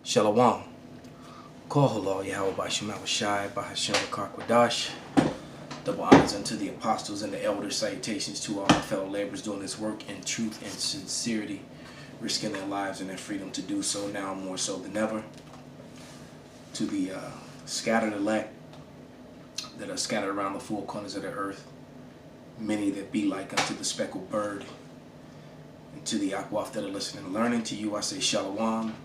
Shalom. Call halal Yahweh by Shemal Shai by Hashem Kakwadash. Double honors unto the apostles and the elders. Salutations to all my fellow laborers doing this work in truth and sincerity, risking their lives and their freedom to do so now more so than ever. To the scattered elect that are scattered around the four corners of the earth, many that be like unto the speckled bird, and to the Akwaf that are listening and learning, to you I say Shalom.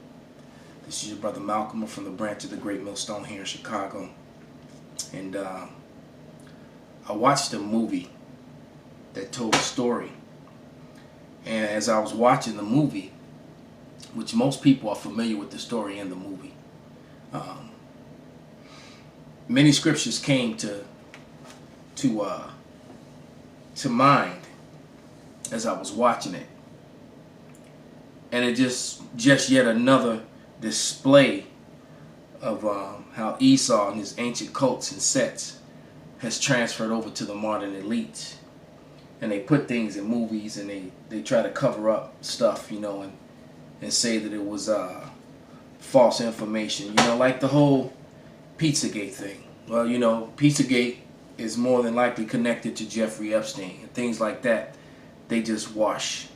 This is your brother Malcolm from the branch of the Great Millstone here in Chicago. And I watched a movie that told a story. And as I was watching the movie, which most people are familiar with the story in the movie, many scriptures came to mind as I was watching it. And it just yet another display of how Esau and his ancient cults and sects has transferred over to the modern elites. And they put things in movies and they try to cover up stuff, you know, and say that it was false information, you know, like the whole Pizzagate thing. Well, you know, Pizzagate is more than likely connected to Jeffrey Epstein and things like that. They just wash,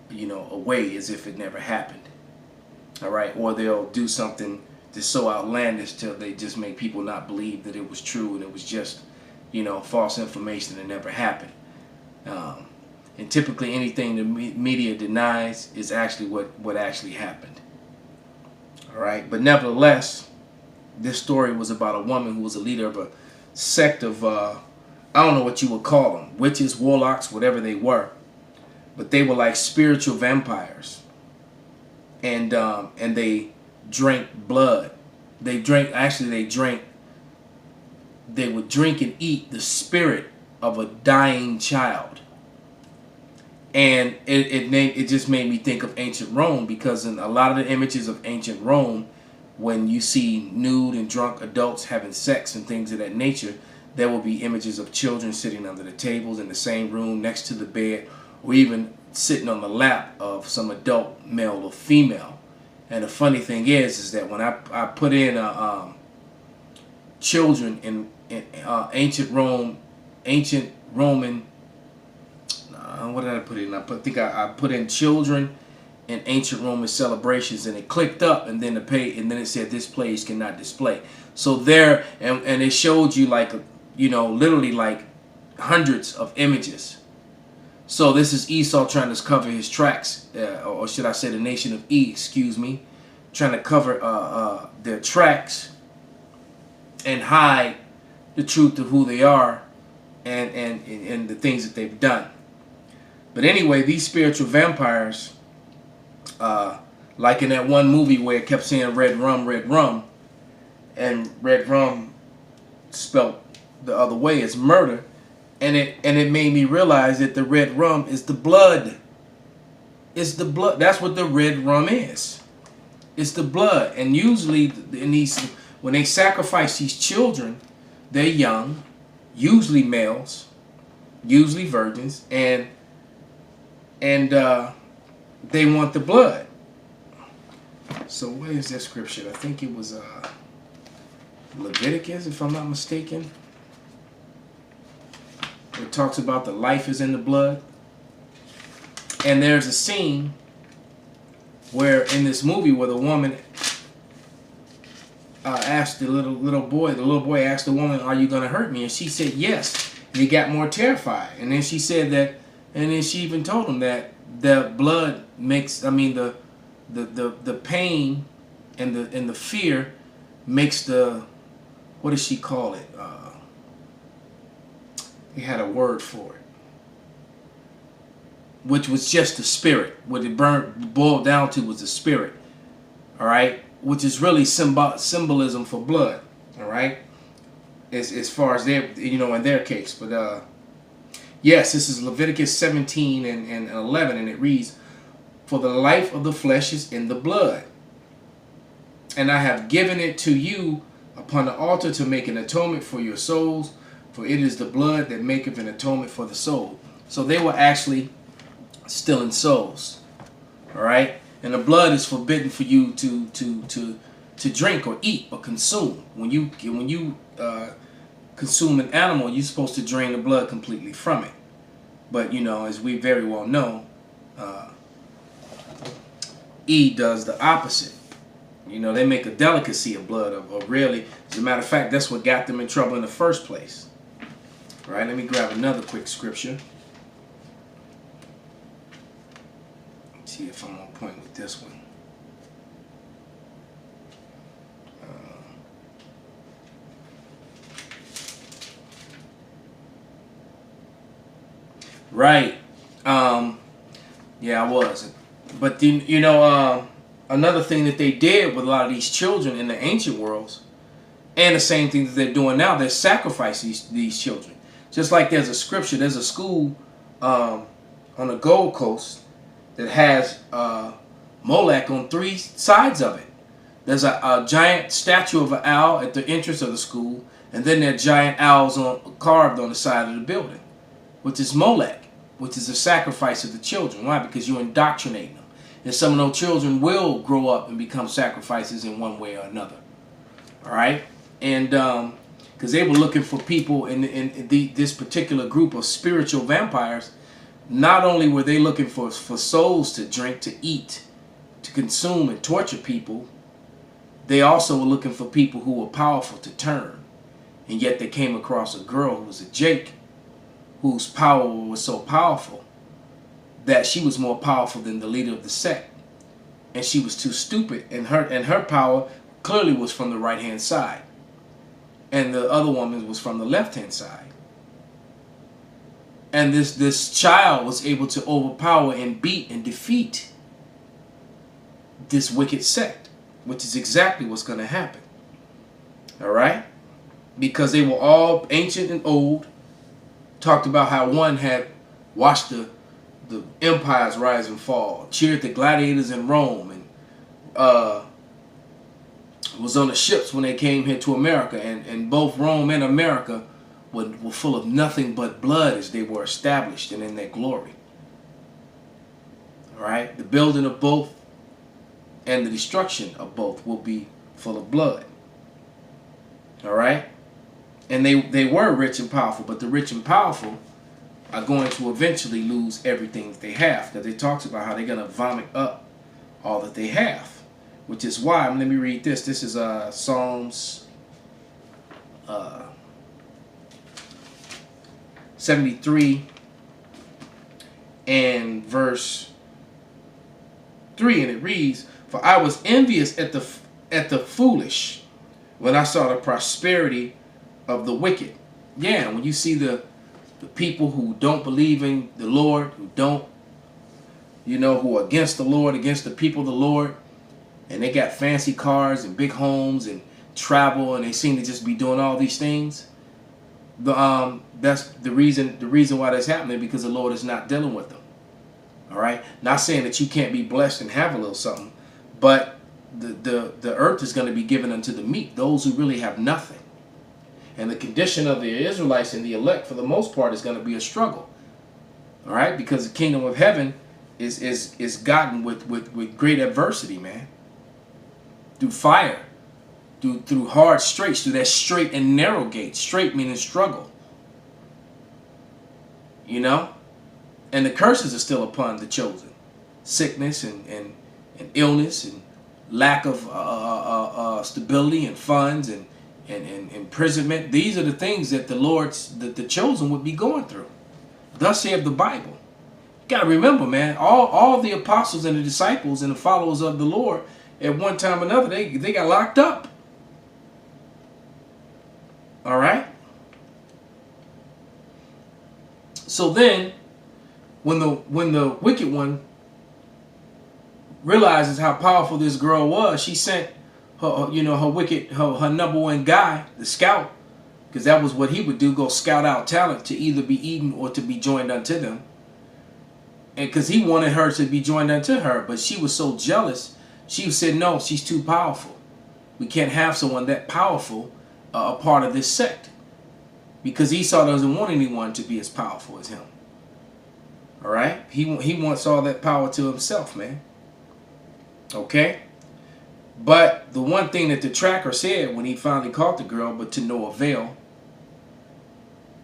you know, away as if it never happened. All right, or they'll do something that's so outlandish till they just make people not believe that it was true and it was just, you know, false information that never happened. And typically anything the media denies is actually what actually happened. All right, but nevertheless, this story was about a woman who was a leader of a sect of, I don't know what you would call them, witches, warlocks, whatever they were. But they were like spiritual vampires. And they drank blood. They would drink and eat the spirit of a dying child. And it just made me think of ancient Rome, because in a lot of the images of ancient Rome, when you see nude and drunk adults having sex and things of that nature, there will be images of children sitting under the tables in the same room next to the bed, or even sitting on the lap of some adult male or female. And the funny thing is that when I put in children in ancient Roman, what did I put in? I put in children in ancient Roman celebrations, and it clicked up, and then it said this place cannot display. So there, and it showed you, like, you know, literally like hundreds of images. So this is Esau trying to cover his tracks, or should I say the nation of E, excuse me, trying to cover their tracks and hide the truth of who they are and the things that they've done. But anyway, these spiritual vampires, like in that one movie where it kept saying red rum, and red rum spelt the other way is murder. And it made me realize that the red rum is the blood. It's the blood. That's what the red rum is. It's the blood. And usually when they sacrifice these children, they're young, usually males, usually virgins, and they want the blood. So where is that scripture? I think it was Leviticus, if I'm not mistaken. It talks about the life is in the blood. And there's a scene where in this movie where the woman asked the little boy asked the woman, "Are you going to hurt me?" And she said yes. And he got more terrified. And then she said that, and then she even told him that the blood makes, I mean, the pain and the fear makes the, what does she call it? He had a word for it, which was just the spirit. What it boiled down to was the spirit. All right, which is really symbolism for blood. All right, as far as their, you know, in their case. But yes, this is Leviticus 17 and 11, and it reads, "For the life of the flesh is in the blood, and I have given it to you upon the altar to make an atonement for your souls. For it is the blood that maketh an atonement for the soul." So they were actually stealing souls. All right. And the blood is forbidden for you to drink or eat or consume. When you consume an animal, you're supposed to drain the blood completely from it. But you know, as we very well know, Eve does the opposite. You know, they make a delicacy of blood, or really, as a matter of fact, that's what got them in trouble in the first place. All right, let me grab another quick scripture. Let's see if I'm on point with this one. Right. Yeah, I was. But then, you know, another thing that they did with a lot of these children in the ancient worlds, and the same thing that they're doing now, they sacrifice these children. Just like there's a scripture, there's a school on the Gold Coast that has Molech on 3 sides of it. There's a giant statue of an owl at the entrance of the school, and then there are giant owls carved on the side of the building, which is Molech, which is a sacrifice of the children. Why? Because you're indoctrinating them. And some of those children will grow up and become sacrifices in one way or another. All right? And because they were looking for people in this particular group of spiritual vampires, not only were they looking for souls to drink, to eat, to consume and torture people, they also were looking for people who were powerful to turn. And yet they came across a girl who was a Jake, whose power was so powerful that she was more powerful than the leader of the sect. And she was too stupid, and her power clearly was from the right-hand side. And the other woman was from the left-hand side. And this child was able to overpower and beat and defeat this wicked sect, which is exactly what's going to happen. All right? Because they were all ancient and old. Talked about how one had watched the empires rise and fall, cheered the gladiators in Rome, and was on the ships when they came here to America. And both Rome and America were full of nothing but blood as they were established and in their glory. All right? The building of both and the destruction of both will be full of blood. All right? And they were rich and powerful, but the rich and powerful are going to eventually lose everything that they have, because it talks about how they're going to vomit up all that they have, which is why, let me read this. This is Psalms 73 and verse 3, and it reads, "For I was envious at the foolish when I saw the prosperity of the wicked." Yeah, when you see the people who don't believe in the Lord, who don't, who are against the Lord, against the people of the Lord, and they got fancy cars and big homes and travel, and they seem to just be doing all these things. That's the reason why that's happening, because the Lord is not dealing with them. All right, not saying that you can't be blessed and have a little something, but the earth is going to be given unto the meek, those who really have nothing. And the condition of the Israelites and the elect, for the most part, is going to be a struggle. All right, because the kingdom of heaven is gotten with great adversity, man. Through fire, through hard straits, through that straight and narrow gate. Straight meaning struggle. And the curses are still upon the chosen. Sickness and illness and lack of stability and funds and imprisonment. These are the things that the chosen would be going through. Thus saith the Bible. You got to remember, man, all the apostles and the disciples and the followers of the Lord, at one time or another, they got locked up. All right? So then, when the wicked one realizes how powerful this girl was, she sent her number one guy, the scout, because that was what he would do, go scout out talent to either be eaten or to be joined unto them. And because he wanted her to be joined unto her, but she was so jealous, she said, no, she's too powerful. We can't have someone that powerful a part of this sect, because Esau doesn't want anyone to be as powerful as him. All right? He wants all that power to himself, man. Okay? But the one thing that the tracker said when he finally caught the girl, but to no avail,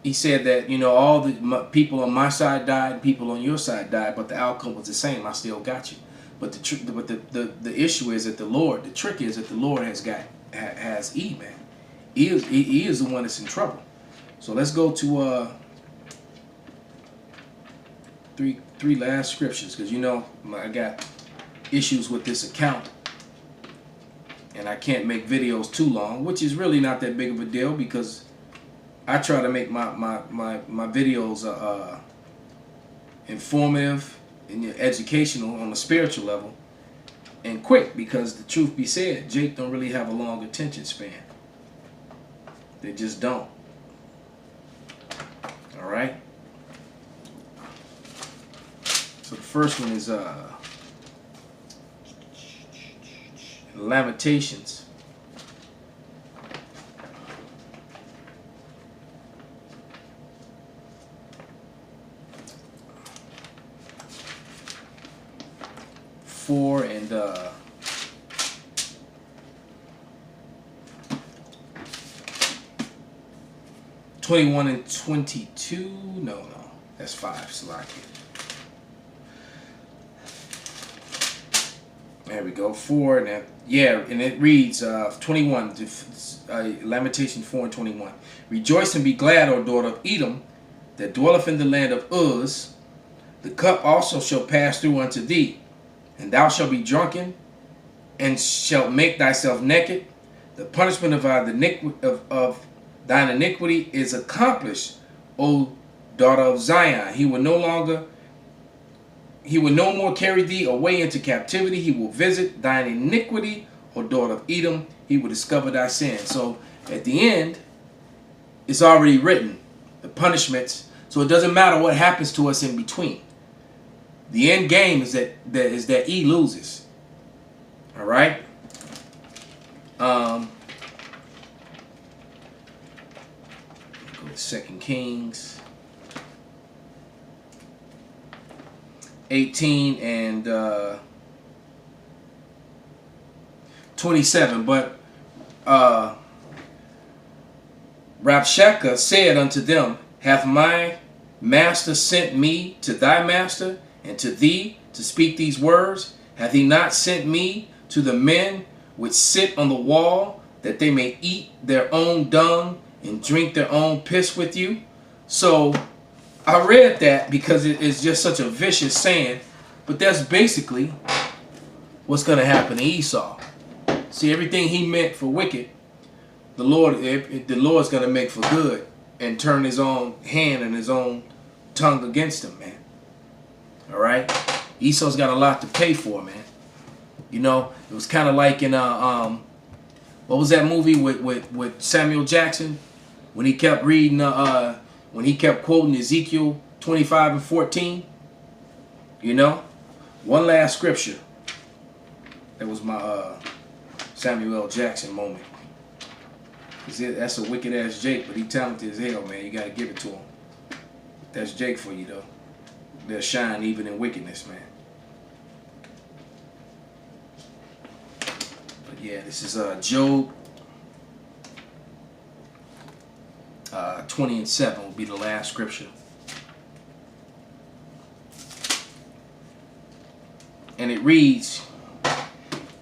he said that, you know, all the people on my side died, people on your side died, but the outcome was the same. I still got you. But the issue is that the trick is that the Lord has E, man. He is the one that's in trouble. So let's go to three last scriptures, because you know I got issues with this account, and I can't make videos too long, which is really not that big of a deal, because I try to make my videos informative and educational on a spiritual level, and quick, because the truth be said, Jake don't really have a long attention span. They just don't. All right. So the first one is Lamentations. And 21 and 22. No, that's 5. Slack. There we go. 4 and and it reads 21. Lamentation 4 and 21. Rejoice and be glad, O daughter of Edom, that dwelleth in the land of Uz. The cup also shall pass through unto thee, and thou shalt be drunken, and shalt make thyself naked. The punishment of thine iniquity is accomplished, O daughter of Zion. He will no more carry thee away into captivity. He will visit thine iniquity, O daughter of Edom. He will discover thy sin. So at the end, it's already written, the punishments. So it doesn't matter what happens to us in between. The end game is that E loses. All right. Go to 2 Kings 18 and 27. But Rabshakeh said unto them, hath my master sent me to thy master and to thee to speak these words? Hath he not sent me to the men which sit on the wall, that they may eat their own dung and drink their own piss with you? So I read that because it is just such a vicious saying, but that's basically what's going to happen to Esau. See, everything he meant for wicked, the Lord's going to make for good, and turn his own hand and his own tongue against him, man. All right? Esau's got a lot to pay for, man. You know, it was kind of like in what was that movie with Samuel Jackson, when he kept reading when he kept quoting Ezekiel 25 and 14. You know, one last scripture. That was my Samuel L. Jackson moment. That's a wicked ass Jake, but he talented as hell, man. You gotta give it to him. That's Jake for you, though. They'll shine even in wickedness, man. But yeah, this is Job 20 and 7 will be the last scripture. And it reads,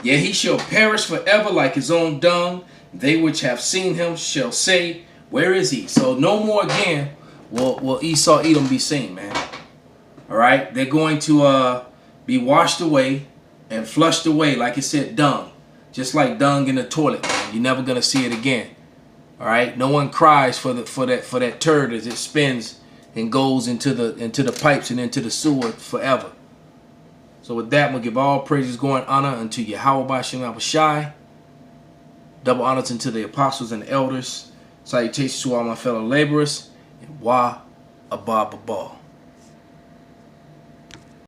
yea, he shall perish forever like his own dung. They which have seen him shall say, where is he? So no more again will Esau Edom be seen, man. All right, they're going to be washed away and flushed away, like it said, dung, just like dung in the toilet, man. You're never gonna see it again. All right, no one cries for that turd as it spins and goes into the pipes and into the sewer forever. So with that, we'll give all praises, glory, and honor unto Yahweh B'Shem Yahushai. Double honors unto the apostles and the elders. Salutations to all my fellow laborers. And Wa Abba Babal.